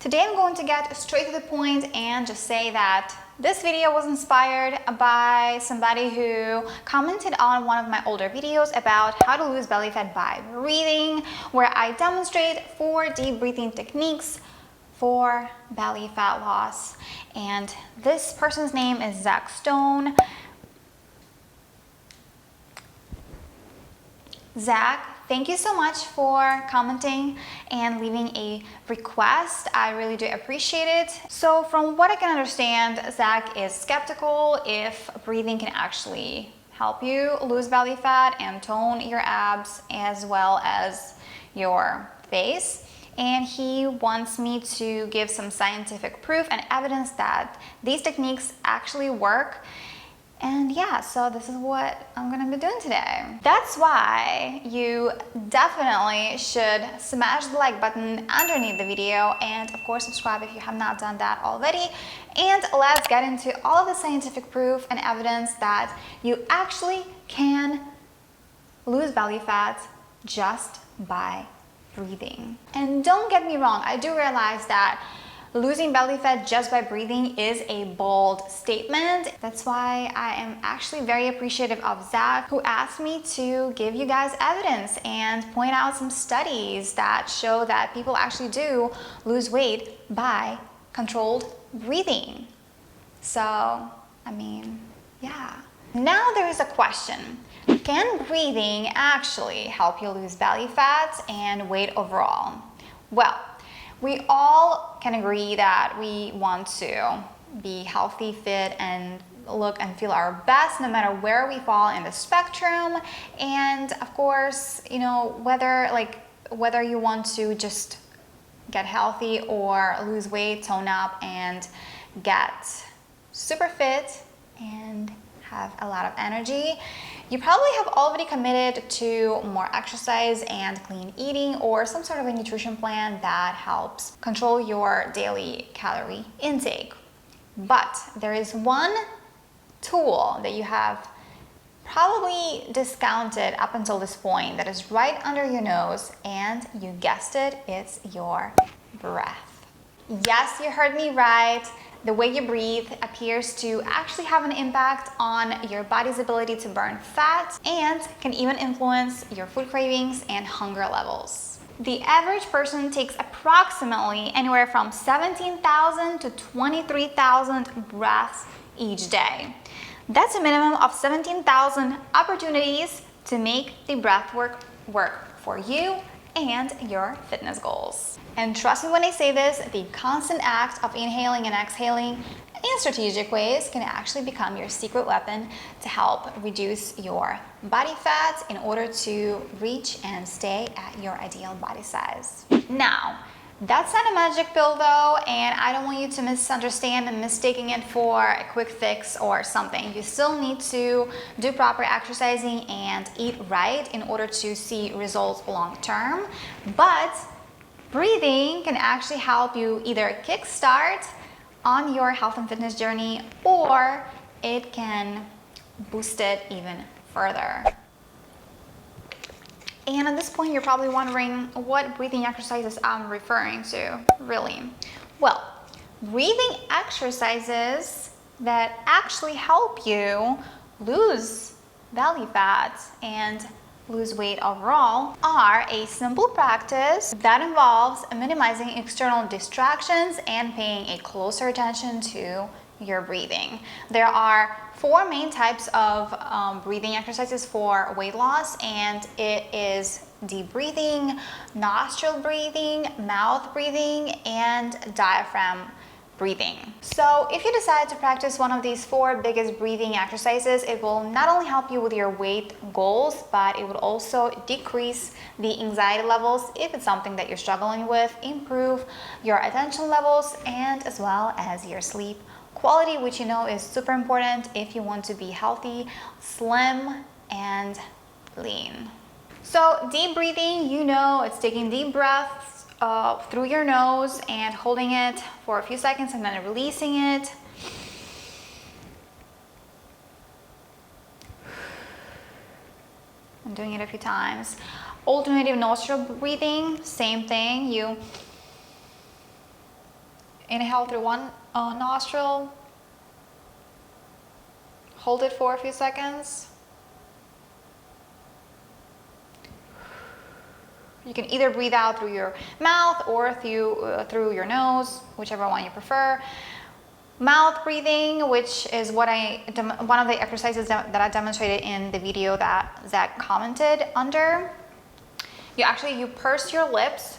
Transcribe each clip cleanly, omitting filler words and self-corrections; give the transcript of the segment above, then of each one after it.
Today I'm going to get straight to the point and just say that this video was inspired by somebody who commented on one of my older videos about how to lose belly fat by breathing, where I demonstrate 4 deep breathing techniques for belly fat loss. And this person's name is Zach Stone. Zach, thank you so much for commenting and leaving a request. I really do appreciate it. So from what I can understand, Zach is skeptical if breathing can actually help you lose belly fat and tone your abs as well as your face. And he wants me to give some scientific proof and evidence that these techniques actually work. And yeah, so this is what I'm gonna be doing today. That's why you definitely should smash the like button underneath the video and of course subscribe if you have not done that already. And let's get into all of the scientific proof and evidence that you actually can lose belly fat just by breathing. And don't get me wrong, I do realize that losing belly fat just by breathing is a bold statement. That's why I am actually very appreciative of Zach, who asked me to give you guys evidence and point out some studies that show that people actually do lose weight by controlled breathing. So, I mean, yeah. Now there is a question. Can breathing actually help you lose belly fat and weight overall? Well, we all can agree that we want to be healthy, fit, and look and feel our best no matter where we fall in the spectrum. And of course, you know, whether you want to just get healthy or lose weight, tone up, and get super fit and have a lot of energy, you probably have already committed to more exercise and clean eating or some sort of a nutrition plan that helps control your daily calorie intake. But there is one tool that you have probably discounted up until this point that is right under your nose, and you guessed it, it's your breath. Yes, you heard me right. The way you breathe appears to actually have an impact on your body's ability to burn fat and can even influence your food cravings and hunger levels. The average person takes approximately anywhere from 17,000 to 23,000 breaths each day. That's a minimum of 17,000 opportunities to make the breath work for you and your fitness goals. And trust me when I say this, the constant act of inhaling and exhaling in strategic ways can actually become your secret weapon to help reduce your body fat in order to reach and stay at your ideal body size. Now, that's not a magic pill though, and I don't want you to misunderstand and mistaking it for a quick fix or something. You still need to do proper exercising and eat right in order to see results long term. But breathing can actually help you either kickstart on your health and fitness journey, or it can boost it even further. And at this point, you're probably wondering what breathing exercises I'm referring to, really. Well, breathing exercises that actually help you lose belly fat and lose weight overall are a simple practice that involves minimizing external distractions and paying a closer attention to your breathing. There are 4 main types of breathing exercises for weight loss, and it is deep breathing, nostril breathing, mouth breathing, and diaphragm breathing. So if you decide to practice one of these 4 biggest breathing exercises, it will not only help you with your weight goals, but it would also decrease the anxiety levels if it's something that you're struggling with, improve your attention levels, and as well as your sleep quality, which you know is super important if you want to be healthy, slim, and lean. So deep breathing, you know, it's taking deep breaths through your nose and holding it for a few seconds and then releasing it. I'm doing it a few times. Alternative nostril breathing, same thing. You Inhale through one nostril. Hold it for a few seconds. You can either breathe out through your mouth or through your nose, whichever one you prefer. Mouth breathing, which is one of the exercises that I demonstrated in the video that Zach commented under. You purse your lips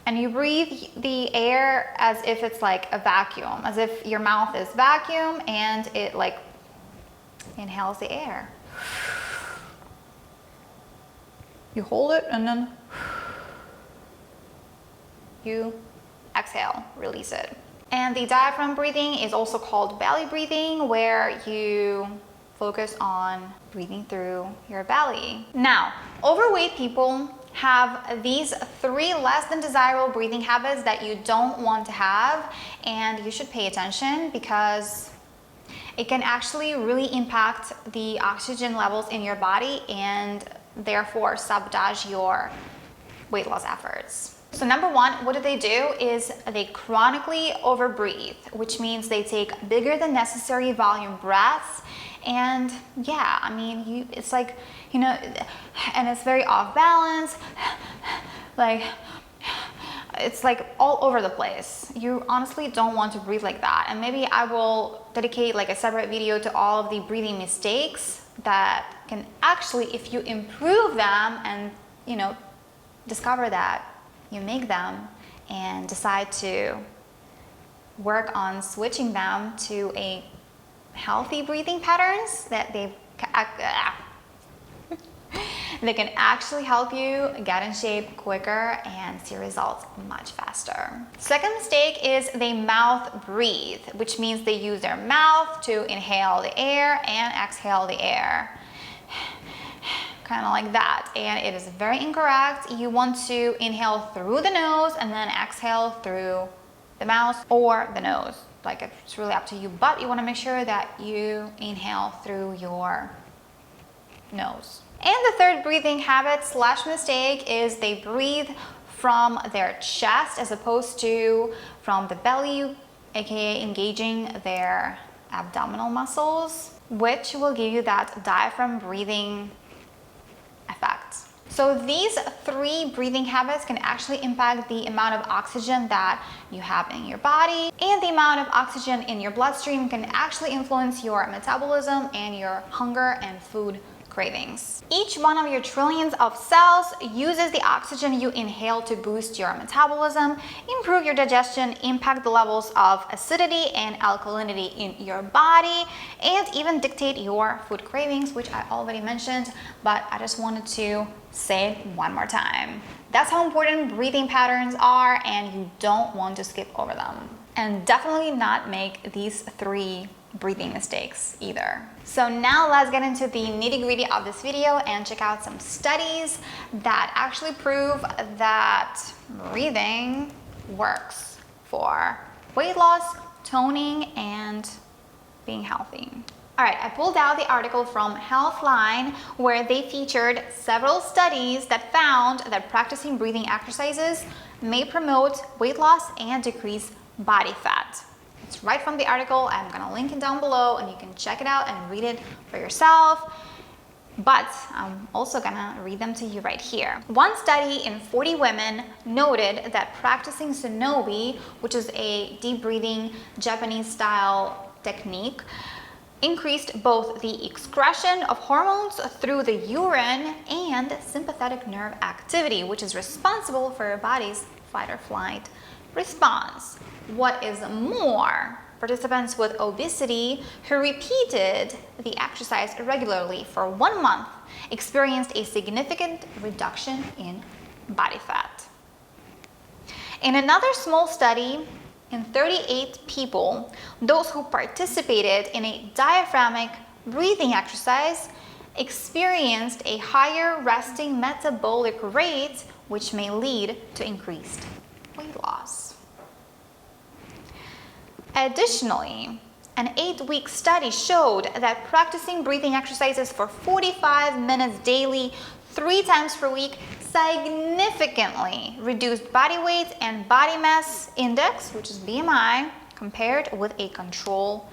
and you breathe the air as if it's like a vacuum, as if your mouth is vacuum and it like inhales the air. You hold it and then you exhale, release it. And the diaphragm breathing is also called belly breathing, where you focus on breathing through your belly. Now, overweight people have these 3 less than desirable breathing habits that you don't want to have, and you should pay attention because it can actually really impact the oxygen levels in your body and therefore sabotage your weight loss efforts. So number 1, what do? Is they chronically overbreathe, which means they take bigger than necessary volume breaths. And yeah, I mean, it's like, you know, and it's very off balance, like it's like all over the place. You honestly don't want to breathe like that. And maybe I will dedicate like a separate video to all of the breathing mistakes that can actually, if you improve them and, you know, discover that you make them and decide to work on switching them to a healthy breathing patterns, that they can actually help you get in shape quicker and see results much faster. Second mistake is they mouth breathe, which means they use their mouth to inhale the air and exhale the air. Kind of like that, and it is very incorrect. You want to inhale through the nose and then exhale through the mouth or the nose. Like, it's really up to you, but you want to make sure that you inhale through your nose. And the third breathing habit / mistake is they breathe from their chest as opposed to from the belly, aka engaging their abdominal muscles, which will give you that diaphragm breathing effect. So these 3 breathing habits can actually impact the amount of oxygen that you have in your body, and the amount of oxygen in your bloodstream can actually influence your metabolism and your hunger and food cravings. Each one of your trillions of cells uses the oxygen you inhale to boost your metabolism, improve your digestion, impact the levels of acidity and alkalinity in your body, and even dictate your food cravings, which I already mentioned, but I just wanted to say it one more time. That's how important breathing patterns are, and you don't want to skip over them. And definitely not make these 3 breathing mistakes either. So now let's get into the nitty-gritty of this video and check out some studies that actually prove that breathing works for weight loss, toning, and being healthy. All right, I pulled out the article from Healthline where they featured several studies that found that practicing breathing exercises may promote weight loss and decrease body fat. It's right from the article. I'm gonna link it down below and you can check it out and read it for yourself. But I'm also gonna read them to you right here. One study in 40 women noted that practicing Sonobi, which is a deep breathing Japanese style technique, increased both the excretion of hormones through the urine and sympathetic nerve activity, which is responsible for your body's fight or flight response. What is more, participants with obesity who repeated the exercise regularly for 1 month experienced a significant reduction in body fat. In another small study, in 38 people, those who participated in a diaphragmatic breathing exercise experienced a higher resting metabolic rate, which may lead to increased weight loss. Additionally, an 8-week study showed that practicing breathing exercises for 45 minutes daily 3 times per week significantly reduced body weight and body mass index, which is BMI, compared with a control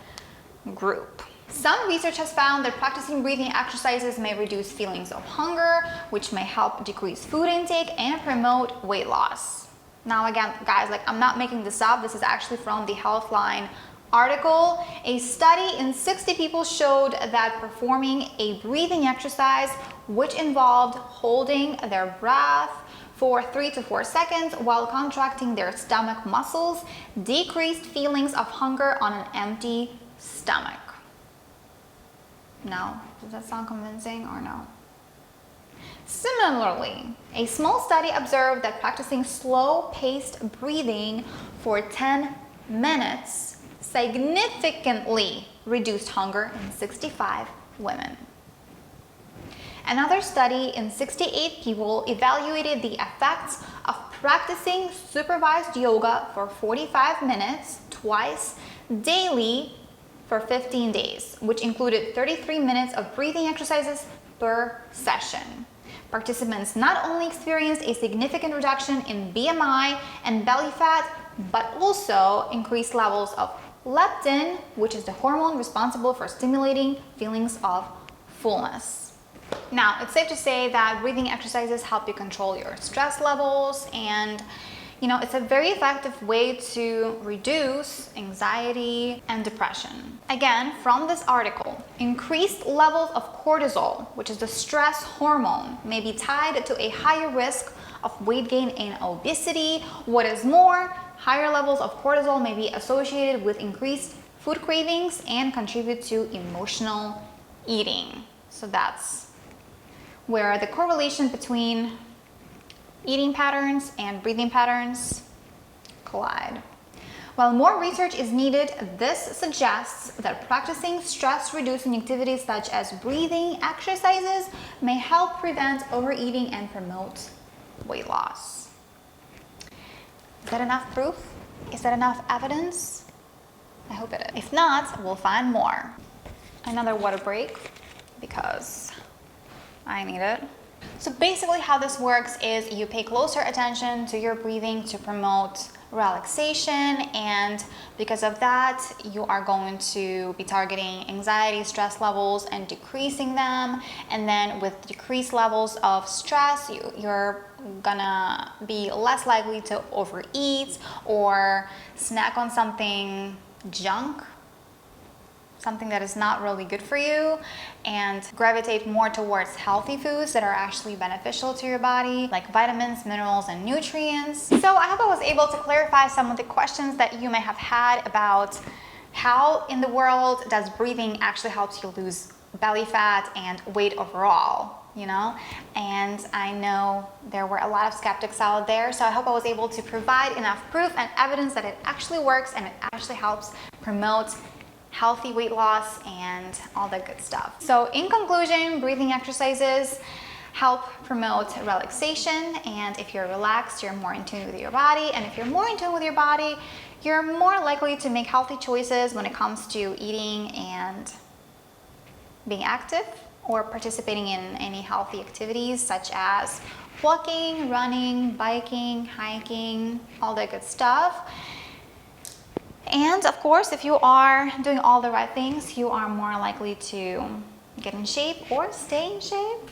group. Some research has found that practicing breathing exercises may reduce feelings of hunger, which may help decrease food intake and promote weight loss. Now again, guys, like, I'm not making this up. This is actually from the Healthline article. A study in 60 people showed that performing a breathing exercise, which involved holding their breath for 3 to 4 seconds while contracting their stomach muscles, decreased feelings of hunger on an empty stomach. Now, does that sound convincing or no? Similarly, a small study observed that practicing slow-paced breathing for 10 minutes significantly reduced hunger in 65 women. Another study in 68 people evaluated the effects of practicing supervised yoga for 45 minutes twice daily for 15 days, which included 33 minutes of breathing exercises per session. Participants not only experienced a significant reduction in BMI and belly fat, but also increased levels of leptin, which is the hormone responsible for stimulating feelings of fullness. Now, it's safe to say that breathing exercises help you control your stress levels, and it's a very effective way to reduce anxiety and depression. Again, from this article, increased levels of cortisol, which is the stress hormone, may be tied to a higher risk of weight gain and obesity. What is more, higher levels of cortisol may be associated with increased food cravings and contribute to emotional eating. So that's where the correlation between eating patterns and breathing patterns collide. While more research is needed, this suggests that practicing stress-reducing activities such as breathing exercises may help prevent overeating and promote weight loss. Is that enough proof? Is that enough evidence? I hope it is. If not, we'll find more. Another water break because I need it. So basically how this works is you pay closer attention to your breathing to promote relaxation, and because of that you are going to be targeting anxiety, stress levels and decreasing them. And then with decreased levels of stress, you're gonna be less likely to overeat or snack on something junk, something that is not really good for you, and gravitate more towards healthy foods that are actually beneficial to your body, like vitamins, minerals, and nutrients. So I hope I was able to clarify some of the questions that you may have had about how in the world does breathing actually help you lose belly fat and weight overall, and I know there were a lot of skeptics out there, so I hope I was able to provide enough proof and evidence that it actually works and it actually helps promote healthy weight loss and all that good stuff. So in conclusion, breathing exercises help promote relaxation, and if you're relaxed, you're more in tune with your body, and if you're more in tune with your body, you're more likely to make healthy choices when it comes to eating and being active or participating in any healthy activities such as walking, running, biking, hiking, all that good stuff. And of course, if you are doing all the right things, you are more likely to get in shape or stay in shape,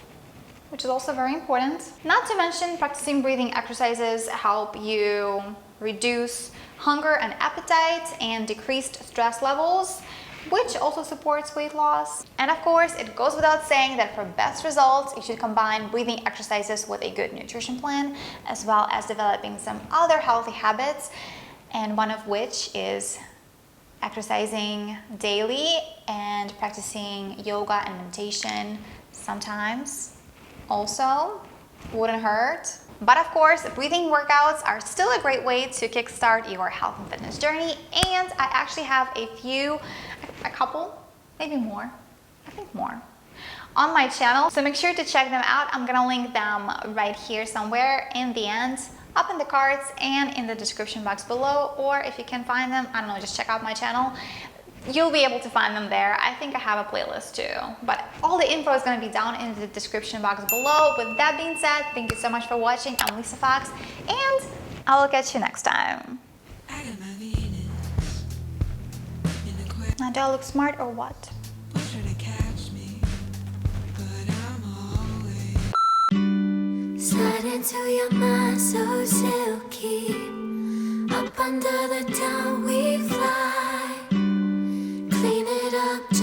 which is also very important. Not to mention, practicing breathing exercises help you reduce hunger and appetite and decreased stress levels, which also supports weight loss. And of course, it goes without saying that for best results, you should combine breathing exercises with a good nutrition plan, as well as developing some other healthy habits, and one of which is exercising daily and practicing yoga and meditation sometimes also wouldn't hurt. But of course, breathing workouts are still a great way to kickstart your health and fitness journey, and I actually have a couple, maybe more, I think more, on my channel, so make sure to check them out. I'm gonna link them right here somewhere in the end, up in the cards and in the description box below, or if you can find them, I don't know, just check out my channel. you'll be able to find them there. I think I have a playlist too, but all the info is going to be down in the description box below. With that being said, thank you so much for watching. I'm Lisa Fox, and I will catch you next time. Now, do I look smart or what? Slide into your mind so silky. Up under the down we fly. Clean it up just